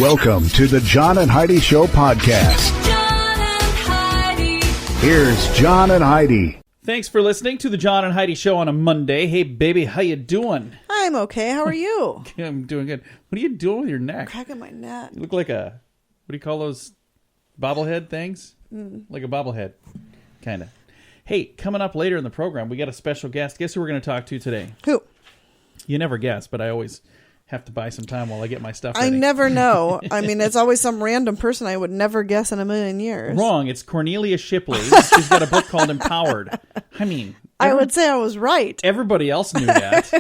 Welcome to the John and Heidi Show podcast. John and Heidi. Here's John and Heidi. Thanks for listening to the John and Heidi Show on a Monday. Hey, baby, how you doing? I'm okay. How are you? I'm doing good. What are you doing with your neck? Cracking my neck. You look like a, what do you call those bobblehead things? Like a bobblehead, kind of. Hey, coming up later in the program, we got a special guest. Guess who we're going to talk to today? Who? You never guess, but I always have to buy some time while I get my stuff I ready. never know. I mean, it's always some random person I would never guess in a million years. Wrong. It's Cornelia Shipley. She's got a book called Empowered. I mean, I would say I was right. everybody else knew that.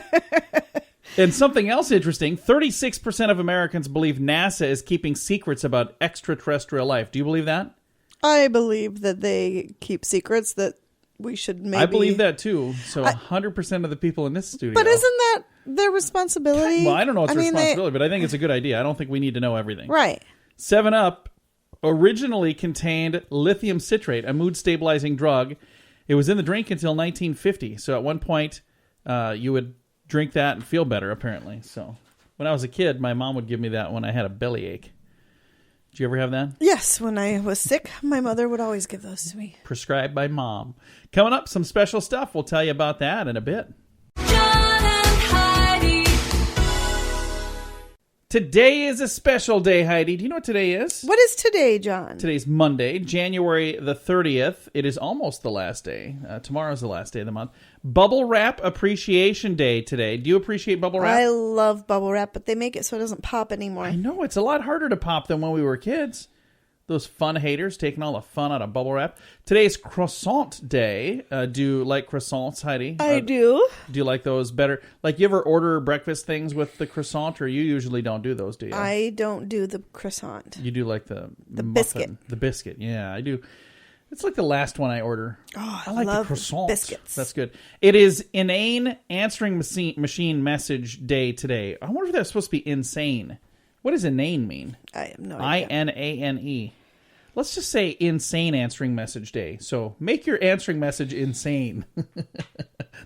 And something else interesting, 36% of Americans believe NASA is keeping secrets about extraterrestrial life. Do you believe that? I believe that they keep secrets that we should maybe... I believe that too. So 100% of the people in this studio. But isn't that their responsibility? Well, I don't know it's responsibility, but I think it's a good idea. I don't think we need to know everything. Right. 7-Up originally contained lithium citrate, a mood-stabilizing drug. It was in the drink until 1950. So at one point, you would drink that and feel better, apparently. So when I was a kid, my mom would give me that when I had a bellyache. Did you ever have that? Yes, when I was sick, my mother would always give those to me. Prescribed by mom. Coming up, some special stuff. We'll tell you about that in a bit. John and Heidi. Today is a special day, Heidi. Do you know what today is? What is today, John? Today's Monday, January the 30th. It is almost the last day. Tomorrow's the last day of the month. Bubble Wrap Appreciation Day today. Do you appreciate bubble wrap? I love bubble wrap, but they make it so it doesn't pop anymore. I know. It's a lot harder to pop than when we were kids. Those fun haters taking all the fun out of bubble wrap. Today's Croissant Day. Do you like croissants, Heidi? I do. Do you like those better? Like, you ever order breakfast things with the croissant, or you usually don't do those, do you? I don't do the croissant. You do like the muffin, biscuit. The biscuit, yeah, I do. It's like the last one I order. Oh, I like love the croissants. biscuits. That's good. It is Inane Answering Machine Message Day today. I wonder if that's supposed to be insane. What does inane mean? I have no idea. INANE. Let's just say Insane Answering Message Day. So make your answering message insane.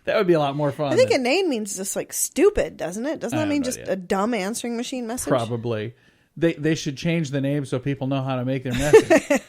That would be a lot more fun. I think inane means just like stupid, doesn't it? Doesn't that mean just idea. a dumb answering machine message? Probably. They should change the name so people know how to make their message.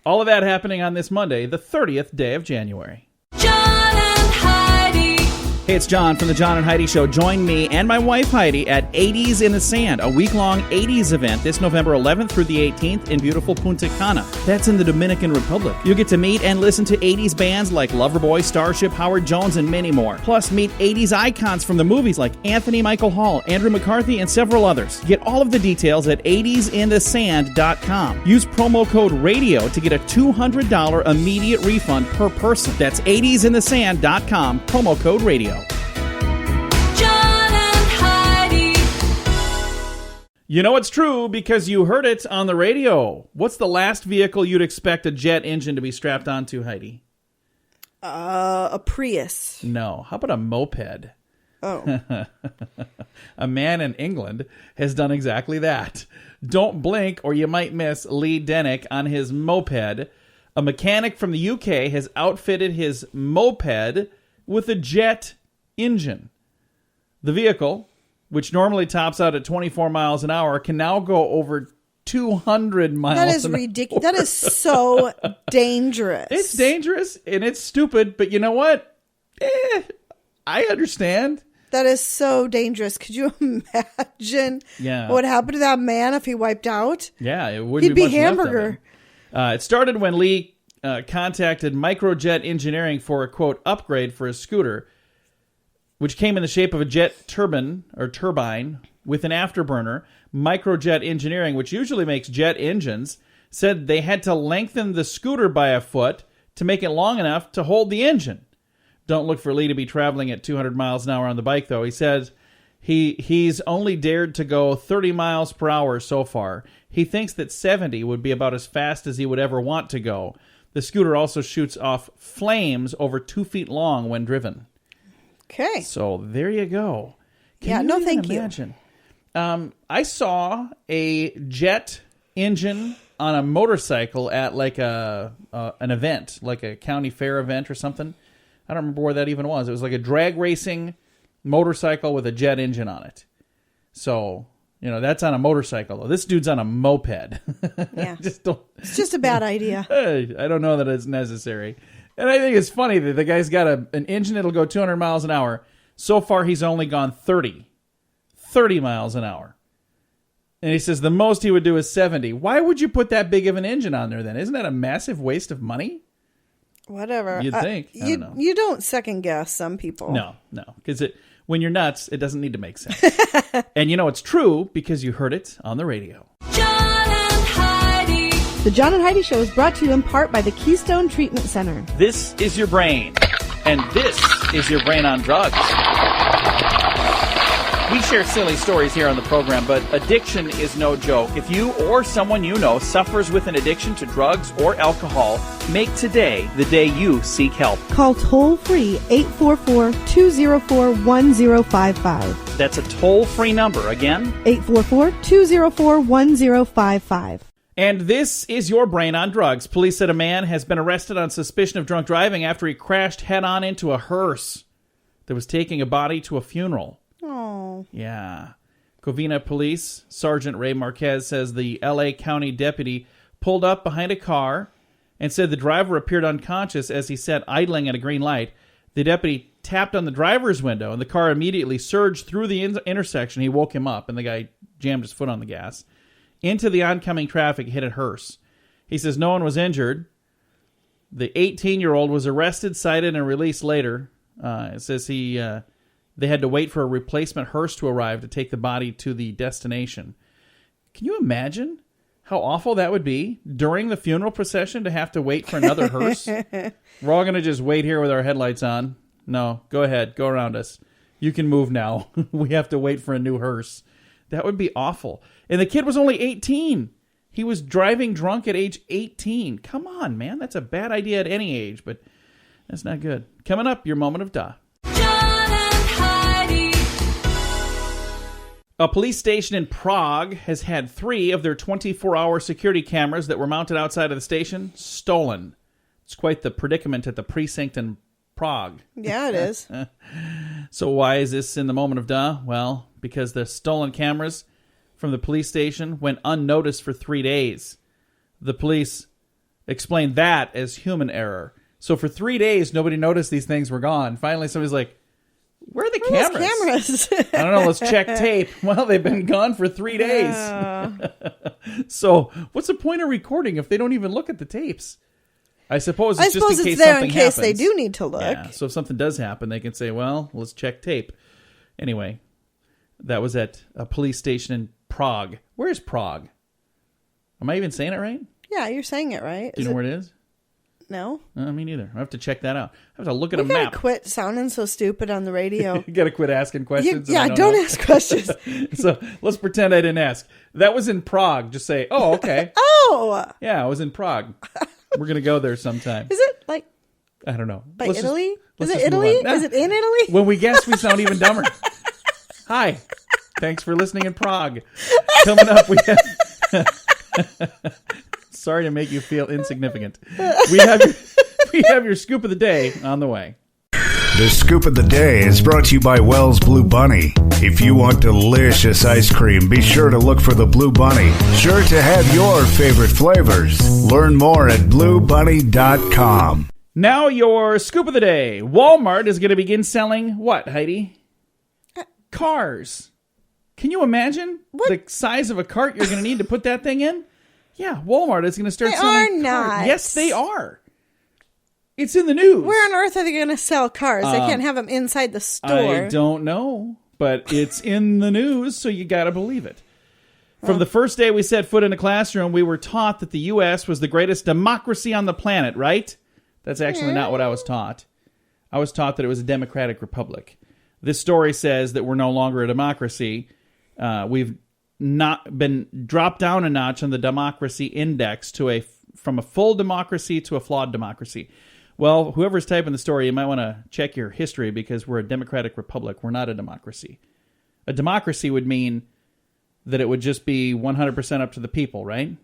All of that happening on this Monday, the 30th day of January. John and Heidi. Hey, it's John from the John and Heidi Show. Join me and my wife Heidi at 80s in the Sand, a week-long 80s event this November 11th through the 18th in beautiful Punta Cana. That's in the Dominican Republic. You'll get to meet and listen to 80s bands like Loverboy, Starship, Howard Jones, and many more. Plus, meet 80s icons from the movies like Anthony Michael Hall, Andrew McCarthy, and several others. Get all of the details at 80sinthesand.com. Use promo code RADIO to get a $200 immediate refund per person. That's 80sinthesand.com, promo code RADIO. John and Heidi. You know it's true because you heard it on the radio. What's the last vehicle you'd expect a jet engine to be strapped onto, Heidi? A Prius. No. How about a moped? Oh. A man in England has done exactly that. Don't blink or you might miss Lee Denick on his moped. A mechanic from the UK has outfitted his moped with a jet engine. The vehicle, which normally tops out at 24 miles an hour, can now go over 200 miles an hour. That is ridiculous. That is so dangerous. It's dangerous and it's stupid, but you know what? I understand. That is so dangerous. Could you imagine what would happen to that man if he wiped out? Yeah, it wouldn't He'd be be much left of hamburger. him. It started when Lee contacted Microjet Engineering for a, quote, upgrade for his scooter, which came in the shape of a jet turbine with an afterburner. Microjet Engineering, which usually makes jet engines, said they had to lengthen the scooter by a foot to make it long enough to hold the engine. Don't look for Lee to be traveling at 200 miles an hour on the bike, though. He says he's only dared to go 30 miles per hour so far. He thinks that 70 would be about as fast as he would ever want to go. The scooter also shoots off flames over 2 feet long when driven. Okay. So there you go. Thank imagine? I saw a jet engine on a motorcycle at like an event, like a county fair event or something. I don't remember where that even was. It was like a drag racing motorcycle with a jet engine on it. So That's on a motorcycle. Though. This dude's on a moped. Yeah. It's just a bad idea. I don't know that it's necessary. And I think it's funny that the guy's got an engine that'll go 200 miles an hour. So far, he's only gone 30 miles an hour. And he says the most he would do is 70. Why would you put that big of an engine on there then? Isn't that a massive waste of money? Whatever. You'd think. I don't know. You don't second guess some people. No. Because when you're nuts, it doesn't need to make sense. And it's true because you heard it on the radio. John and Heidi. The John and Heidi Show is brought to you in part by the Keystone Treatment Center. This is your brain. And this is your brain on drugs. We share silly stories here on the program, but addiction is no joke. If you or someone you know suffers with an addiction to drugs or alcohol, make today the day you seek help. Call toll-free 844-204-1055. That's a toll-free number. Again, 844-204-1055. And this is your brain on drugs. Police said a man has been arrested on suspicion of drunk driving after he crashed head-on into a hearse that was taking a body to a funeral. Oh. Yeah. Covina Police Sergeant Ray Marquez says the L.A. County deputy pulled up behind a car and said the driver appeared unconscious as he sat idling at a green light. The deputy tapped on the driver's window, and the car immediately surged through the intersection. He woke him up, and the guy jammed his foot on the gas. Into the oncoming traffic, hit a hearse. He says no one was injured. The 18-year-old was arrested, cited, and released later. It says they had to wait for a replacement hearse to arrive to take the body to the destination. Can you imagine how awful that would be during the funeral procession to have to wait for another hearse? We're all going to just wait here with our headlights on. No, go ahead. Go around us. You can move now. We have to wait for a new hearse. That would be awful. And the kid was only 18. He was driving drunk at age 18. Come on, man. That's a bad idea at any age, but that's not good. Coming up, your moment of duh. A police station in Prague has had 3 of their 24-hour security cameras that were mounted outside of the station stolen. It's quite the predicament at the precinct in Prague. Yeah, it is. So why is this in the moment of duh? Well, because the stolen cameras from the police station went unnoticed for 3 days. The police explained that as human error. So for 3 days, nobody noticed these things were gone. Finally, somebody's like, where are the cameras? I don't know. Let's check tape. Well, they've been gone for 3 days. So what's the point of recording if they don't even look at the tapes? I suppose it's just in case there something in case happens. they do need to look. Yeah, so if something does happen, they can say, well, let's check tape. Anyway, that was at a police station in Prague. Where is Prague? Am I even saying it right? Yeah, you're saying it right. Do you know where it is? No. Me neither. I have to check that out. I have to look at a We map. gotta quit sounding so stupid on the radio. You got to quit asking questions. Don't ask questions. So let's pretend I didn't ask. That was in Prague. Just say, oh, okay. Oh. Yeah, I was in Prague. We're going to go there sometime. Is it like I don't know. by Italy? Is it Italy? Nah. Is it in Italy? When we guess, we sound even dumber. Hi. Thanks for listening in Prague. Coming up, we have... Sorry to make you feel insignificant. We have your scoop of the day on the way. The Scoop of the Day is brought to you by Wells Blue Bunny. If you want delicious ice cream, be sure to look for the Blue Bunny. Sure to have your favorite flavors. Learn more at bluebunny.com. Now your scoop of the day. Walmart is going to begin selling what, Heidi? Cars. Can you imagine the size of a cart you're going to need to put that thing in? Yeah, Walmart is going to start selling cars. Yes, they are. It's in the news. Where on earth are they going to sell cars? They can't have them inside the store. I don't know, but it's in the news, so you got to believe it. From the first day we set foot in a classroom, we were taught that the U.S. was the greatest democracy on the planet, right? That's actually not what I was taught. I was taught that it was a democratic republic. This story says that we're no longer a democracy. We've not been dropped down a notch on the democracy index from a full democracy to a flawed democracy. Well, whoever's typing the story, you might want to check your history because we're a democratic republic. We're not a democracy. A democracy would mean that it would just be 100% up to the people, right?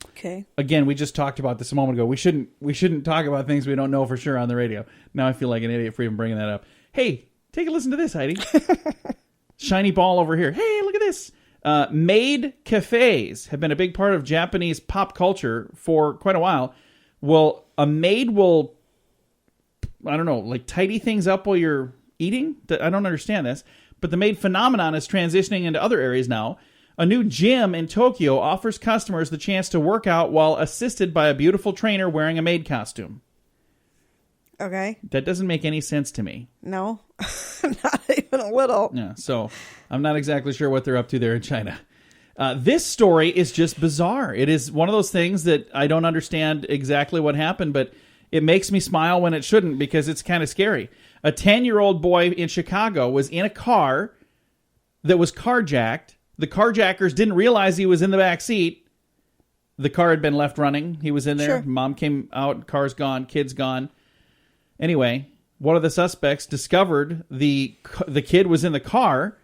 Okay. Again, we just talked about this a moment ago. We shouldn't talk about things we don't know for sure on the radio. Now I feel like an idiot for even bringing that up. Hey, take a listen to this, Heidi. Shiny ball over here. Hey, look at this. Maid cafes have been a big part of Japanese pop culture for quite a while. Well, a maid will, I don't know, like tidy things up while you're eating? I don't understand this. But the maid phenomenon is transitioning into other areas now. A new gym in Tokyo offers customers the chance to work out while assisted by a beautiful trainer wearing a maid costume. Okay. That doesn't make any sense to me. No, not even a little. Yeah, so I'm not exactly sure what they're up to there in China. This story is just bizarre. It is one of those things that I don't understand exactly what happened, but it makes me smile when it shouldn't because it's kind of scary. A 10-year-old boy in Chicago was in a car that was carjacked. The carjackers didn't realize he was in the back seat. The car had been left running. He was in there. Sure. Mom came out. Car's gone. Kid's gone. Anyway, one of the suspects discovered the kid was in the car,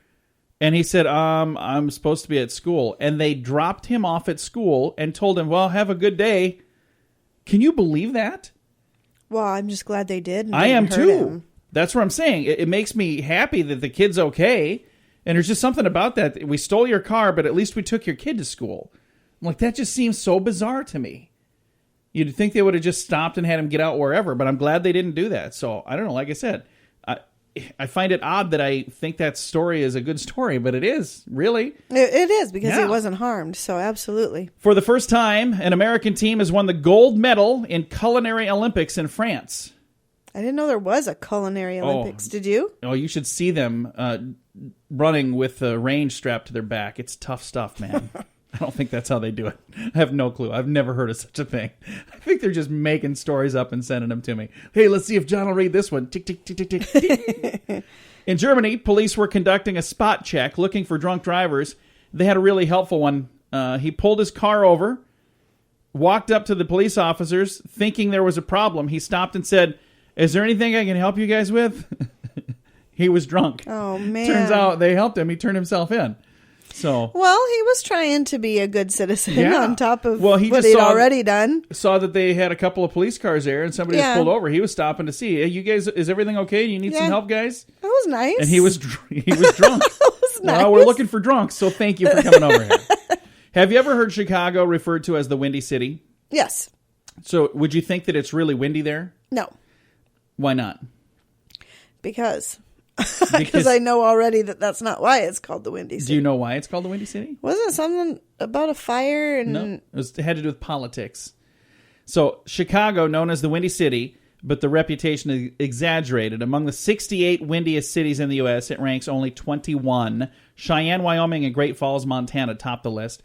and he said, I'm supposed to be at school. And they dropped him off at school and told him, well, have a good day. Can you believe that? Well, I'm just glad they did. And I am didn't hurt too. him. That's what I'm saying. It makes me happy that the kid's okay. And there's just something about that. We stole your car, but at least we took your kid to school. I'm like, that just seems so bizarre to me. You'd think they would have just stopped and had him get out wherever, but I'm glad they didn't do that. So, I don't know. Like I said, I find it odd that I think that story is a good story, but it is, really. It is, because Yeah. he wasn't harmed, so absolutely. For the first time, an American team has won the gold medal in Culinary Olympics in France. I didn't know there was a culinary Olympics. Did you? Oh, you should see them running with a range strapped to their back. It's tough stuff, man. I don't think that's how they do it. I have no clue. I've never heard of such a thing. I think they're just making stories up and sending them to me. Hey, let's see if John will read this one. Tick, tick, tick, tick, tick, tick. In Germany, police were conducting a spot check looking for drunk drivers. They had a really helpful one. He pulled his car over, walked up to the police officers, thinking there was a problem. He stopped and said, "Is there anything I can help you guys with?" He was drunk. Oh, man. Turns out they helped him. He turned himself in. So, Well, he was trying to be a good citizen Yeah. on top of Well, he what just he'd saw- already done. saw that they had a couple of police cars there, and somebody was Yeah. pulled over. He was stopping to see, "Hey, you guys, is everything okay? You need some Yeah. help, guys?" That was nice. And he was drunk. That was nice. Well, we're looking for drunks, so thank you for coming over here. Have you ever heard Chicago referred to as the Windy City? Yes. So, would you think that it's really windy there? No. Why not? Because I know already that that's not why it's called the Windy City. Do you know why it's called the Windy City? Wasn't it something about a fire? And No, it had to do with politics. So Chicago, known as the Windy City, but the reputation is exaggerated. Among the 68 windiest cities in the U.S., it ranks only 21. Cheyenne, Wyoming, and Great Falls, Montana top the list.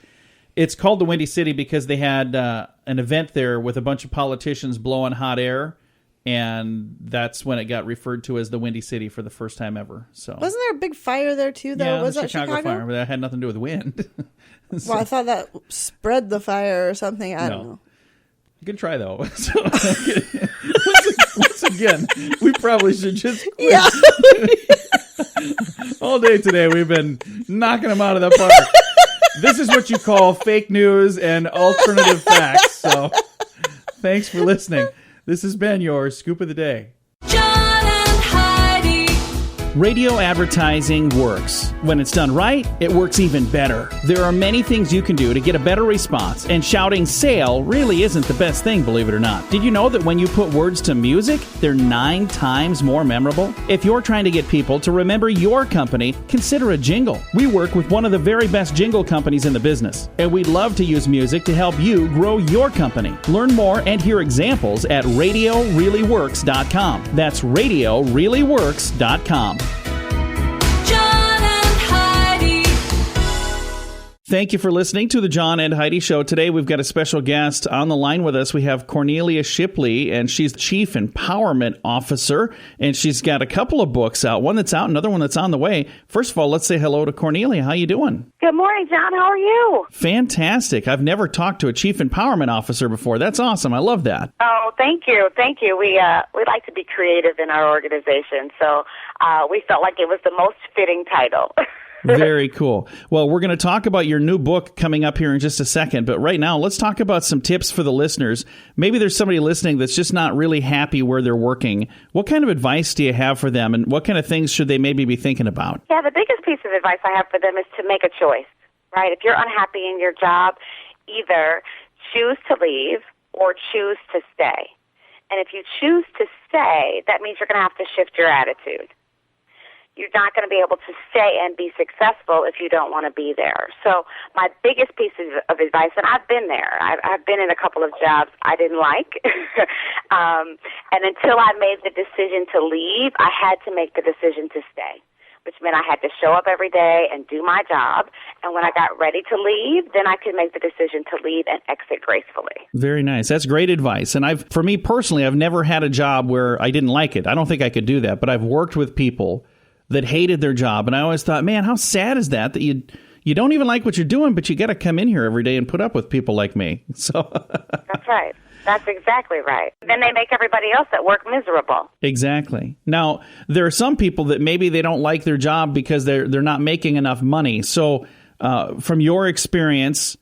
It's called the Windy City because they had an event there with a bunch of politicians blowing hot air, and that's when it got referred to as the Windy City for the first time ever. So Wasn't there a big fire there too, though? yeah, Was the that Chicago? fire, but that had nothing to do with wind. Well, I thought that spread the fire or something. I don't know. You can try, though. So, once again, we probably should just quit. Yeah. All day today, we've been knocking them out of the park. This is what you call fake news and alternative facts. So, thanks for listening. This has been your Scoop of the Day. John and Heidi. Radio advertising works. When it's done right, it works even better. There are many things you can do to get a better response, and shouting sale really isn't the best thing, believe it or not. Did you know that when you put words to music, they're 9 times more memorable? If you're trying to get people to remember your company, consider a jingle. We work with one of the very best jingle companies in the business, and we'd love to use music to help you grow your company. Learn more and hear examples at RadioReallyWorks.com. That's RadioReallyWorks.com. John and Heidi. Thank you for listening to the John and Heidi Show. Today we've got a special guest on the line with us. We have Cornelia Shipley, and she's Chief Empowerment Officer, and she's got a couple of books out. One that's out, another one that's on the way. First of all, let's say hello to Cornelia. How you doing? Good morning, John. How are you? Fantastic. I've never talked to a Chief Empowerment Officer before. That's awesome. I love that. Oh, thank you. Thank you. We like to be creative in our organization, so we felt like it was the most fitting title. Very cool. Well, we're going to talk about your new book coming up here in just a second, but right now, let's talk about some tips for the listeners. Maybe there's somebody listening that's just not really happy where they're working. What kind of advice do you have for them, and what kind of things should they maybe be thinking about? Yeah, the biggest piece of advice I have for them is to make a choice. right? If you're unhappy in your job, either choose to leave or choose to stay. And if you choose to stay, that means you're going to have to shift your attitude. You're not going to be able to stay and be successful if you don't want to be there. So my biggest piece of advice, and I've been there. I've been in a couple of jobs I didn't like. And until I made the decision to leave, I had to make the decision to stay, which meant I had to show up every day and do my job. And when I got ready to leave, then I could make the decision to leave and exit gracefully. Very nice. That's great advice. And for me personally, I've never had a job where I didn't like it. I don't think I could do that, but I've worked with people that hated their job. And I always thought, man, how sad is that you don't even like what you're doing, but you got to come in here every day and put up with people like me. So That's right. That's exactly right. Then they make everybody else at work miserable. Exactly. Now, there are some people that maybe they don't like their job because they're not making enough money. So from your experience,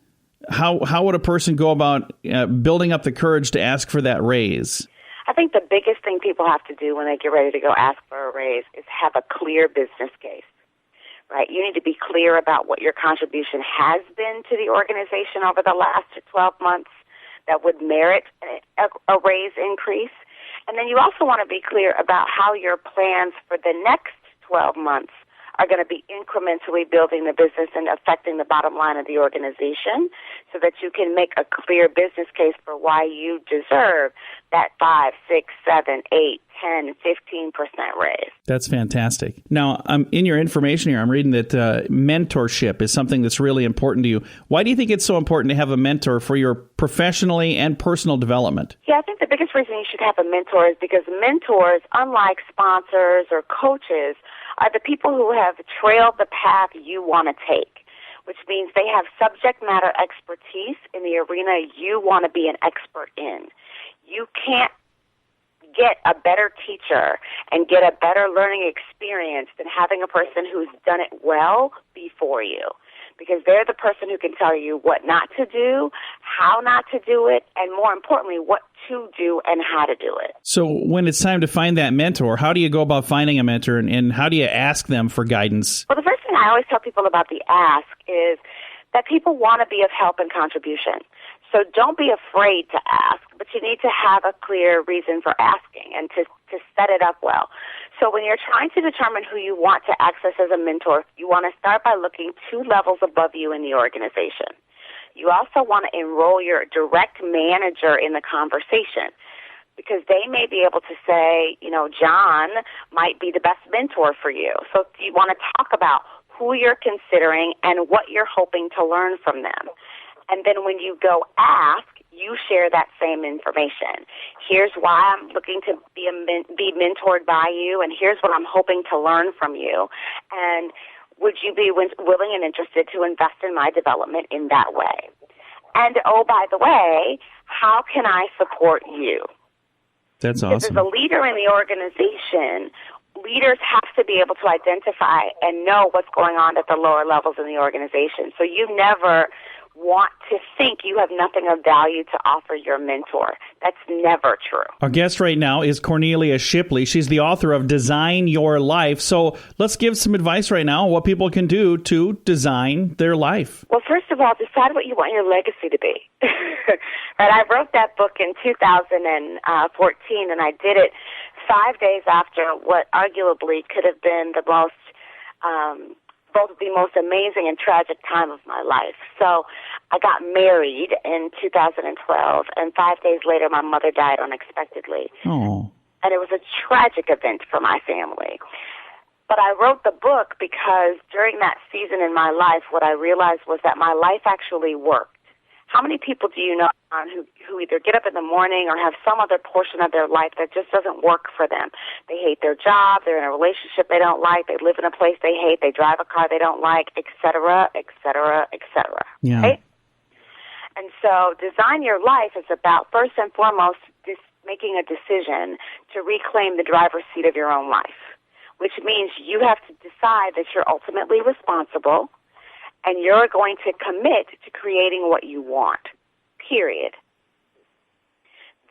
how would a person go about building up the courage to ask for that raise? I think the biggest thing people have to do when they get ready to go ask for a raise is have a clear business case, right? You need to be clear about what your contribution has been to the organization over the last 12 months that would merit a raise increase. And then you also want to be clear about how your plans for the next 12 months are going to be incrementally building the business and affecting the bottom line of the organization so that you can make a clear business case for why you deserve that 5, 6, 7, 8, 10, 15% raise. That's fantastic. Now, in your information here, I'm reading that mentorship is something that's really important to you. Why do you think it's so important to have a mentor for your professionally and personal development? Yeah, I think the biggest reason you should have a mentor is because mentors, unlike sponsors or coaches, are the people who have trailed the path you want to take, which means they have subject matter expertise in the arena you want to be an expert in. You can't get a better teacher and get a better learning experience than having a person who's done it well before you, because they're the person who can tell you what not to do, how not to do it, and more importantly, what to do and how to do it. So when it's time to find that mentor, how do you go about finding a mentor, and how do you ask them for guidance? Well, the first thing I always tell people about the ask is that people want to be of help and contribution. So don't be afraid to ask, but you need to have a clear reason for asking and to set it up well. So when you're trying to determine who you want to access as a mentor, you want to start by looking 2 levels above you in the organization. You also want to enroll your direct manager in the conversation, because they may be able to say, John might be the best mentor for you. So you want to talk about who you're considering and what you're hoping to learn from them. And then when you go ask, you share that same information. Here's why I'm looking to be mentored by you, and here's what I'm hoping to learn from you. And would you be willing and interested to invest in my development in that way? And, oh, by the way, how can I support you? That's awesome. Because as a leader in the organization, leaders have to be able to identify and know what's going on at the lower levels in the organization. So you never want to think you have nothing of value to offer your mentor. That's never true. Our guest right now is Cornelia Shipley. She's the author of Design Your Life. So let's give some advice right now on what people can do to design their life. Well, first of all, decide what you want your legacy to be. Right, I wrote that book in 2014, and I did it 5 days after what arguably could have been the most both the most amazing and tragic time of my life. So I got married in 2012, and 5 days later my mother died unexpectedly. Oh. And it was a tragic event for my family. But I wrote the book because during that season in my life, what I realized was that my life actually worked. How many people do you know who either get up in the morning or have some other portion of their life that just doesn't work for them? They hate their job, they're in a relationship they don't like, they live in a place they hate, they drive a car they don't like, et cetera, et cetera, et cetera. Yeah. Right? And so Design Your Life is about, first and foremost, making a decision to reclaim the driver's seat of your own life, which means you have to decide that you're ultimately responsible and you're going to commit to creating what you want, period.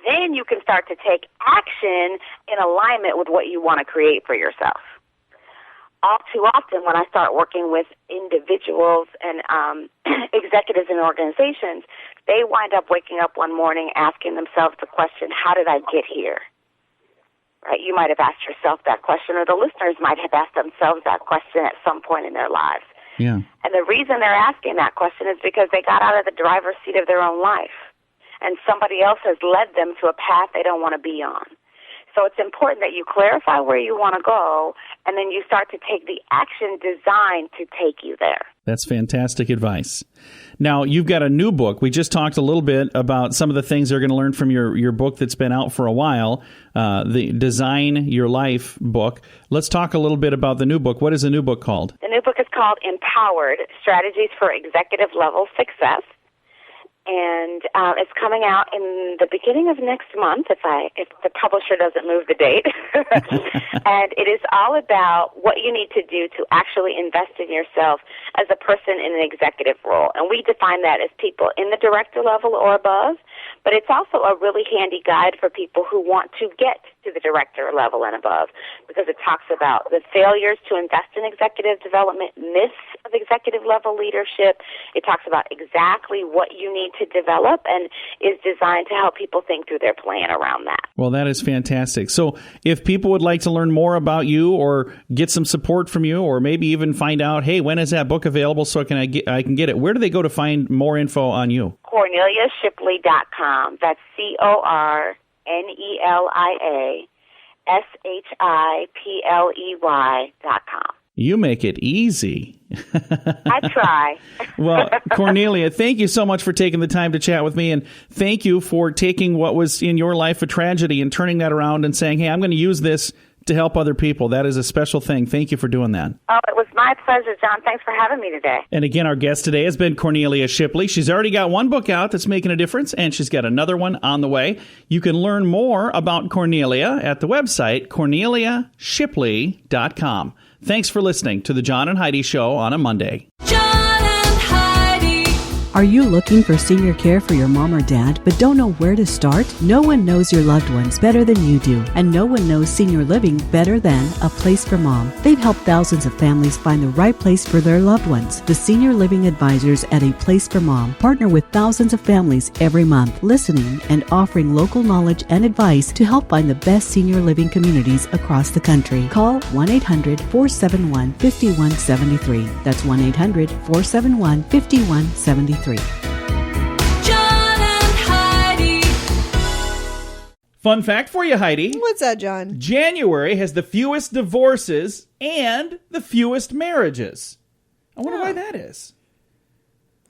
Then you can start to take action in alignment with what you want to create for yourself. all too often when I start working with individuals and executives in organizations, they wind up waking up one morning asking themselves the question, how did I get here? Right? You might have asked yourself that question, or the listeners might have asked themselves that question at some point in their lives. Yeah. And the reason they're asking that question is because they got out of the driver's seat of their own life, and somebody else has led them to a path they don't want to be on. So it's important that you clarify where you want to go, and then you start to take the action designed to take you there. That's fantastic advice. Now, you've got a new book. We just talked a little bit about some of the things they're going to learn from your book that's been out for a while, the Design Your Life book. Let's talk a little bit about the new book. What is the new book called? The new book is called Empowered: Strategies for Executive Level Success. And it's coming out in the beginning of next month, if the publisher doesn't move the date. And it is all about what you need to do to actually invest in yourself as a person in an executive role. And we define that as people in the director level or above, but it's also a really handy guide for people who want to get to the director level and above, because it talks about the failures to invest in executive development, myths of executive level leadership. It talks about exactly what you need to develop and is designed to help people think through their plan around that. Well, that is fantastic. So if people would like to learn more about you or get some support from you, or maybe even find out, hey, when is that book available so I can get it, where do they go to find more info on you? corneliashipley.com. That's corneliashipley.com. You make it easy. I try. Well, Cornelia, thank you so much for taking the time to chat with me, and thank you for taking what was in your life a tragedy and turning that around and saying, hey, I'm going to use this to help other people. That is a special thing. Thank you for doing that. Oh, it was my pleasure, John. Thanks for having me today. And again, our guest today has been Cornelia Shipley. She's already got one book out that's making a difference, and she's got another one on the way. You can learn more about Cornelia at the website, corneliashipley.com. Thanks for listening to the John and Heidi Show on a Monday. John and Heidi. Are you looking for senior care for your mom or dad, but don't know where to start? No one knows your loved ones better than you do, and no one knows senior living better than A Place for Mom. They've helped thousands of families find the right place for their loved ones. The Senior Living Advisors at A Place for Mom partner with thousands of families every month, listening and offering local knowledge and advice to help find the best senior living communities across the country. Call 1-800-471-5173. That's 1-800-471-5173. John and Heidi. Fun fact for you, Heidi. What's that, John? January has the fewest divorces and the fewest marriages. I wonder why that is.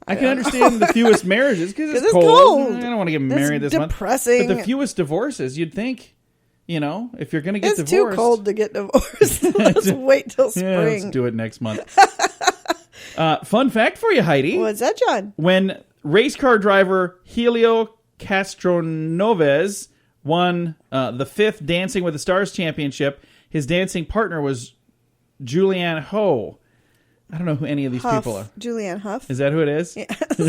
I can understand the fewest marriages because it's cold. I don't want to get married this month. Depressing. But the fewest divorces, you'd think, if you're going to get divorced. It's too cold to get divorced. Let's wait till spring. Yeah, let's do it next month. Fun fact for you, Heidi. What's that, John? When race car driver Helio Castroneves won the 5th Dancing with the Stars championship, his dancing partner was Julianne Hough. I don't know who any of these people are. Julianne Hough. Is that who it is? Yes. I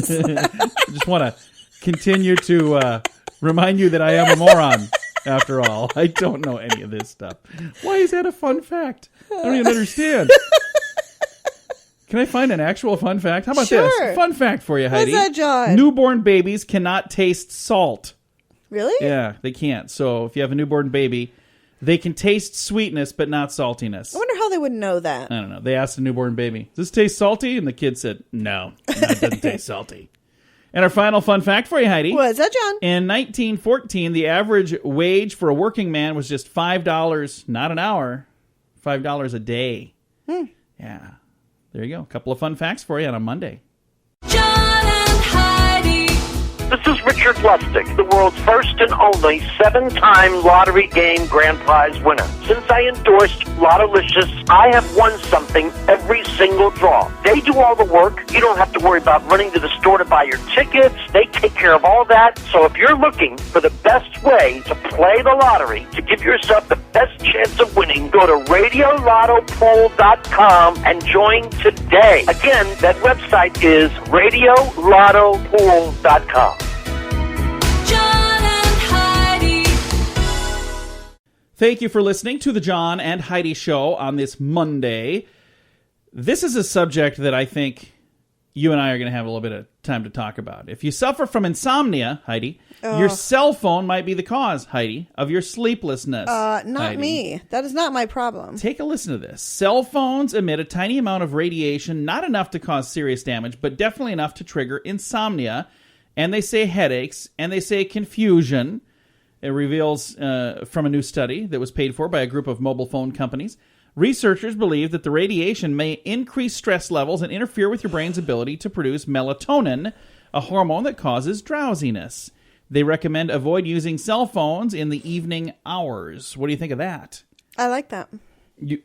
just want to continue to remind you that I am a moron, after all. I don't know any of this stuff. Why is that a fun fact? I don't even understand. Can I find an actual fun fact? How about this? Fun fact for you, Heidi. What's that, John? Newborn babies cannot taste salt. Really? Yeah, they can't. So if you have a newborn baby, they can taste sweetness, but not saltiness. I wonder how they would know that. I don't know. They asked a newborn baby, does this taste salty? And the kid said, no, it doesn't taste salty. And our final fun fact for you, Heidi. What's that, John? In 1914, the average wage for a working man was just $5, not an hour, $5 a day. Yeah. There you go. A couple of fun facts for you on a Monday. John and Heidi. This is Richard Lustig, the world's first and only 7-time lottery game grand prize winner. Since I endorsed Lottolicious, I have won something every single draw. They do all the work. You don't have to worry about running to the store to buy your tickets. They take care of all that. So if you're looking for the best way to play the lottery, to give yourself the best chance of winning, go to radiolottopool.com and join today. Again, that website is radiolottopool.com. John and Heidi. Thank you for listening to the John and Heidi Show on this Monday. This is a subject that I think you and I are going to have a little bit of time to talk about. If you suffer from insomnia, Heidi, your cell phone might be the cause, Heidi, of your sleeplessness. Not Heidi. me. That is not my problem. Take a listen to this. Cell phones emit a tiny amount of radiation, not enough to cause serious damage, but definitely enough to trigger insomnia. And they say headaches, and they say confusion. It reveals from a new study that was paid for by a group of mobile phone companies. Researchers believe that the radiation may increase stress levels and interfere with your brain's ability to produce melatonin, a hormone that causes drowsiness. They recommend avoid using cell phones in the evening hours. What do you think of that? I like that. You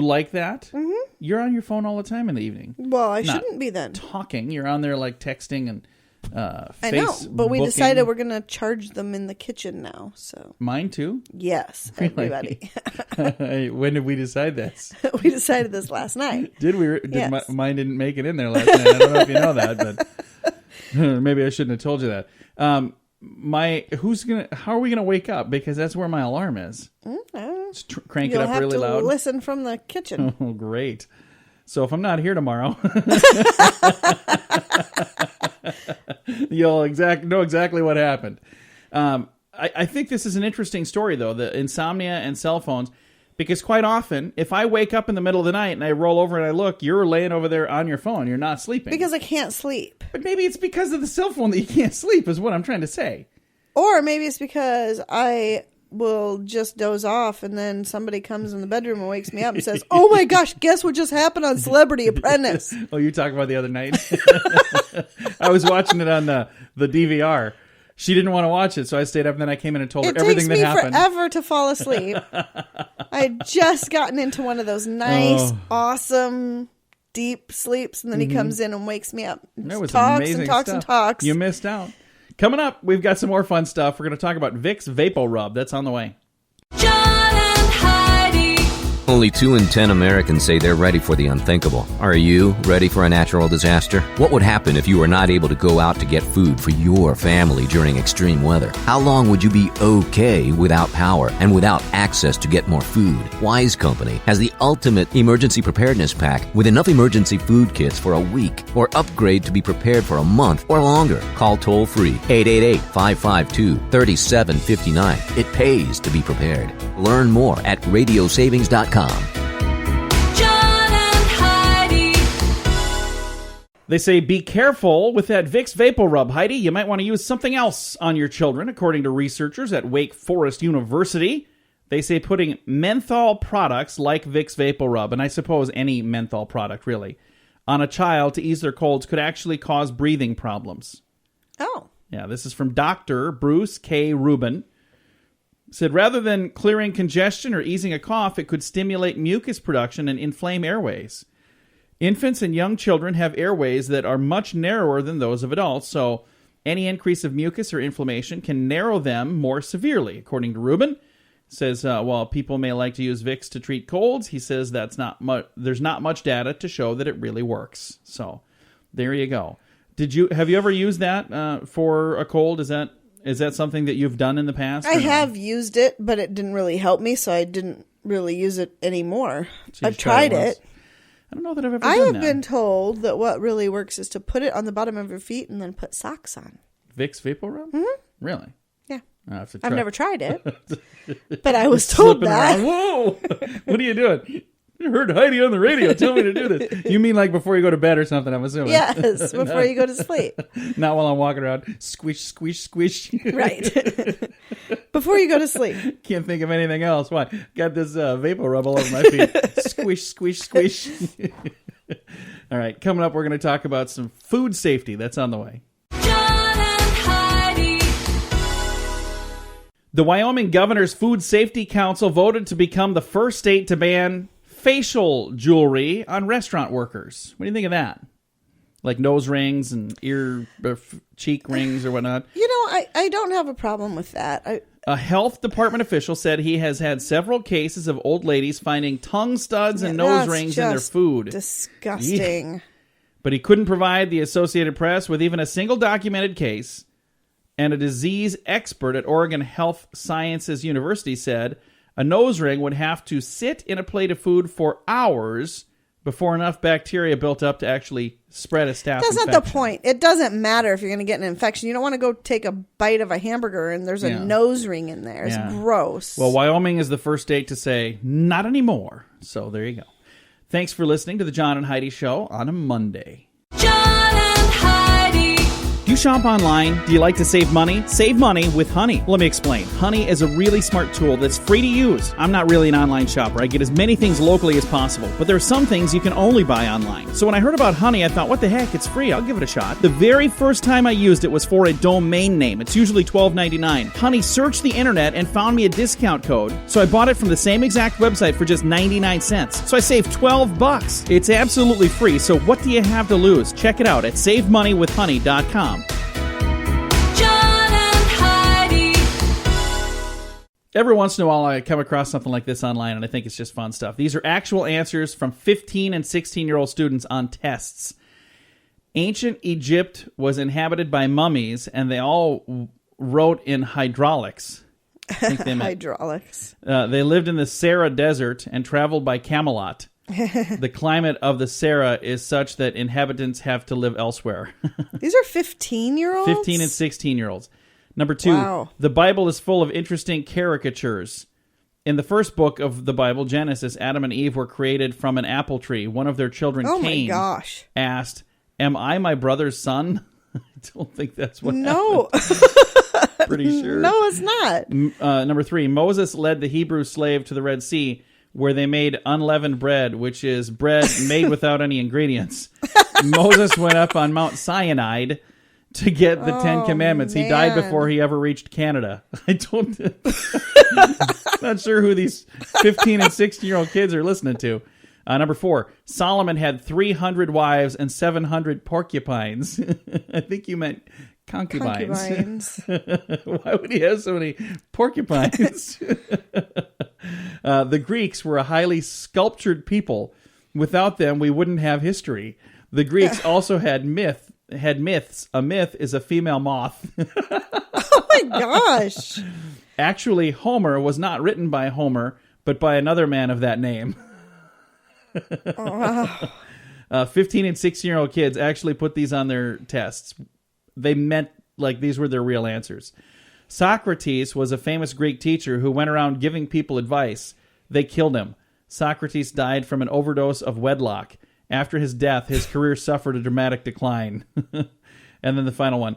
like that? Mm-hmm. You're on your phone all the time in the evening. Well, I shouldn't be then. Talking. You're on there like texting and I know, but we decided we're going to charge them in the kitchen now. So mine too? Yes, everybody. When did we decide this? We decided this last night. Did we? Yes. Mine didn't make it in there last night. I don't know if you know that, but maybe I shouldn't have told you that. How are we gonna wake up? Because that's where my alarm is. Just crank it up really loud. You'll have to listen from the kitchen. Oh, great. So if I'm not here tomorrow, you'll know exactly what happened. I think this is an interesting story, though, the insomnia and cell phones, because quite often, if I wake up in the middle of the night and I roll over and I look, you're laying over there on your phone. You're not sleeping. Because I can't sleep. But maybe it's because of the cell phone that you can't sleep, is what I'm trying to say. Or maybe it's because I will just doze off and then somebody comes in the bedroom and wakes me up and says, oh my gosh, guess what just happened on Celebrity Apprentice? Oh, you talking about the other night? I was watching it on the DVR. She didn't want to watch it, so I stayed up and then I came in and told her everything that happened. It takes me forever to fall asleep. I'd just gotten into one of those nice, awesome, deep sleeps, and then he comes in and wakes me up. That was talks amazing and talks stuff. and talks. You missed out. Coming up, we've got some more fun stuff. We're going to talk about Vicks Vapor Rub. That's on the way. John and Heidi. Only 2 in 10 Americans say they're ready for the unthinkable. Are you ready for a natural disaster? What would happen if you were not able to go out to get food for your family during extreme weather? How long would you be okay without power and without access to get more food? Wise Company has the ultimate emergency preparedness pack with enough emergency food kits for a week, or upgrade to be prepared for a month or longer. Call toll-free 888-552-3759. It pays to be prepared. Learn more at radiosavings.com. John and Heidi. They say be careful with that Vicks Vapor Rub, Heidi. You might want to use something else on your children, according to researchers at Wake Forest University. They say putting menthol products like Vicks Vapor Rub, and I suppose any menthol product really, on a child to ease their colds could actually cause breathing problems. Oh. Yeah, this is from Dr. Bruce K. Rubin. Said rather than clearing congestion or easing a cough, it could stimulate mucus production and inflame airways. Infants and young children have airways that are much narrower than those of adults, so any increase of mucus or inflammation can narrow them more severely, according to Rubin. Says while people may like to use Vicks to treat colds, he says there's not much data to show that it really works. So there you go. Have you ever used that for a cold? Is that something that you've done in the past? I have used it, but it didn't really help me, so I didn't really use it anymore. I've tried it. I don't know that I've ever done I that. have been told that what really works is to put it on the bottom of your feet and then put socks on. Vicks Vapor Rub? Mm-hmm. Really? Yeah. I've never tried it, but I was told that. Around. Whoa! What are you doing? You heard Heidi on the radio tell me to do this. You mean like before you go to bed or something, I'm assuming? Yes, before you go to sleep. Not while I'm walking around. Squish, squish, squish. Right. Before you go to sleep. Can't think of anything else. Why? Got this vapor rub all over my feet. Squish, squish, squish. All right, coming up, we're going to talk about some food safety. That's on the way. John and Heidi. The Wyoming Governor's Food Safety Council voted to become the first state to ban facial jewelry on restaurant workers. What do you think of that? Like nose rings and cheek rings or whatnot. You know, I don't have a problem with that. A health department official said he has had several cases of old ladies finding tongue studs and nose rings in their food. Disgusting. Yeah. But he couldn't provide the Associated Press with even a single documented case. And a disease expert at Oregon Health Sciences University said A nose ring would have to sit in a plate of food for hours before enough bacteria built up to actually spread a staph That's infection. not the point. It doesn't matter if you're going to get an infection. You don't want to go take a bite of a hamburger and there's a nose ring in there. It's gross. Well, Wyoming is the first state to say, not anymore. So there you go. Thanks for listening to the John and Heidi Show on a Monday. John and Heidi. Do you shop online? Do you like to save money? Save money with Honey. Let me explain. Honey is a really smart tool that's free to use. I'm not really an online shopper. I get as many things locally as possible, but there are some things you can only buy online. So when I heard about Honey, I thought, what the heck? It's free. I'll give it a shot. The very first time I used it was for a domain name. It's usually $12.99. Honey searched the internet and found me a discount code, so I bought it from the same exact website for just 99 cents. So I saved $12. It's absolutely free, so what do you have to lose? Check it out at SaveMoneyWithHoney.com. John and Heidi. Every once in a while, I come across something like this online, and I think it's just fun stuff. These are actual answers from 15 and 16-year-old students on tests. Ancient Egypt was inhabited by mummies, and they all wrote in hydraulics. I think they meant Hydraulics. they lived in the Sahara Desert and traveled by Camelot. The climate of the Sahara is such that inhabitants have to live elsewhere. These are 15-year-olds? 15 and 16-year-olds. Number 2, Wow. The Bible is full of interesting caricatures. In the first book of the Bible, Genesis, Adam and Eve were created from an apple tree. One of their children, Oh my Cain, gosh. asked, "Am I my brother's son?" I don't think that's what No. happened. Pretty sure. No, it's not. Number 3, Moses led the Hebrew slave to the Red Sea, where they made unleavened bread, which is bread made without any ingredients. Moses went up on Mount Sinai to get the Ten Commandments. He died man. before he ever reached Canada. I don't... Not sure who these 15 and 16-year-old kids are listening to. Number 4, Solomon had 300 wives and 700 porcupines. I think you meant concubines. Why would he have so many porcupines? The Greeks were a highly sculptured people. Without them, we wouldn't have history. The Greeks also had myths. A myth is a female moth. Oh my gosh. Actually, Homer was not written by Homer, but by another man of that name. 15 and 16-year-old kids actually put these on their tests. They meant like these were their real answers. Socrates was a famous Greek teacher who went around giving people advice. They killed him. Socrates died from an overdose of wedlock. After his death, his career suffered a dramatic decline. And then the final one.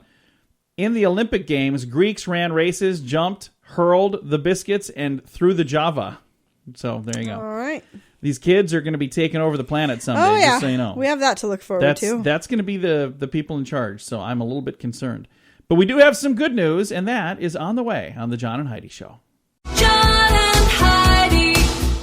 In the Olympic Games, Greeks ran races, jumped, hurled the biscuits, and threw the Java. So there you go. All right. These kids are going to be taking over the planet someday, Oh, yeah. just so you know. We have that to look forward to. That's going to be the people in charge, so I'm a little bit concerned. But we do have some good news, and that is on the way on the John and Heidi Show. John and Heidi.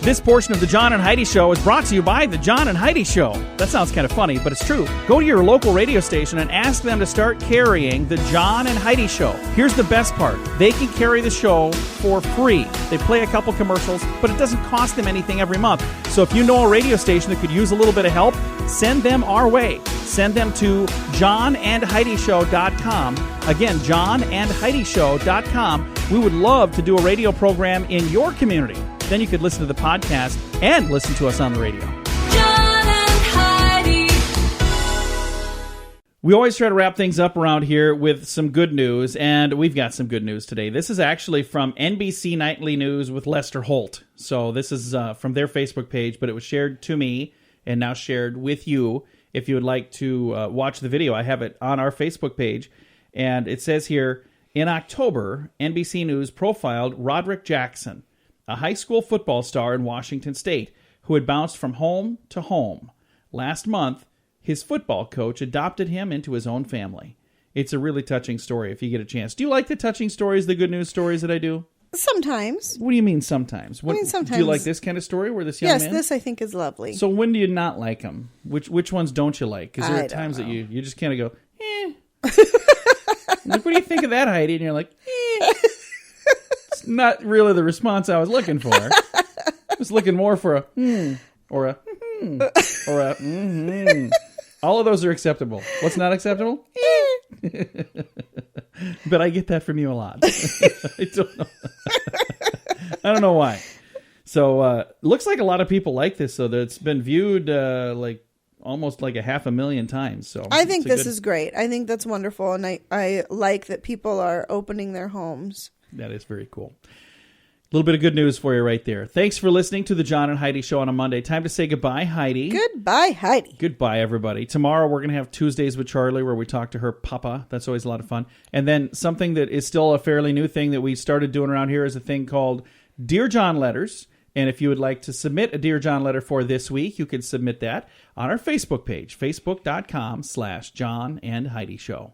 This portion of the John and Heidi Show is brought to you by the John and Heidi Show. That sounds kind of funny, but it's true. Go to your local radio station and ask them to start carrying the John and Heidi Show. Here's the best part. They can carry the show for free. They play a couple commercials, but it doesn't cost them anything every month. So if you know a radio station that could use a little bit of help, send them our way. Send them to johnandheidishow.com. Again, johnandheidishow.com. We would love to do a radio program in your community. Then you could listen to the podcast and listen to us on the radio. John and Heidi. We always try to wrap things up around here with some good news, and we've got some good news today. This is actually from NBC Nightly News with Lester Holt. So this is from their Facebook page, but it was shared to me and now shared with you. If you would like to watch the video, I have it on our Facebook page. And it says here, in October, NBC News profiled Roderick Jackson, a high school football star in Washington State who had bounced from home to home. Last month, his football coach adopted him into his own family. It's a really touching story if you get a chance. Do you like the touching stories, the good news stories that I do? Sometimes. What do you mean sometimes? Sometimes. Do you like this kind of story where this young Yes, man? this I think is lovely. So when do you not like them? Which ones don't you like? Because there I are don't times that know. you just kind of go, eh. Like, what do you think of that, Heidi? And you're like, eh. It's not really the response I was looking for. I was looking more for a or a or a All of those are acceptable. What's not acceptable? But I get that from you a lot. I don't know. I don't know why. So looks like a lot of people like this, so that it's been viewed like almost like 500,000 times. So I think this is great. I think that's wonderful, and I like that people are opening their homes. That is very cool. A little bit of good news for you right there. Thanks for listening to the John and Heidi Show on a Monday. Time to say goodbye, Heidi. Goodbye, Heidi. Goodbye, everybody. Tomorrow we're going to have Tuesdays with Charlie where we talk to her papa. That's always a lot of fun. And then something that is still a fairly new thing that we started doing around here is a thing called Dear John Letters. And if you would like to submit a Dear John letter for this week, you can submit that on our Facebook page, facebook.com/John and Heidi Show.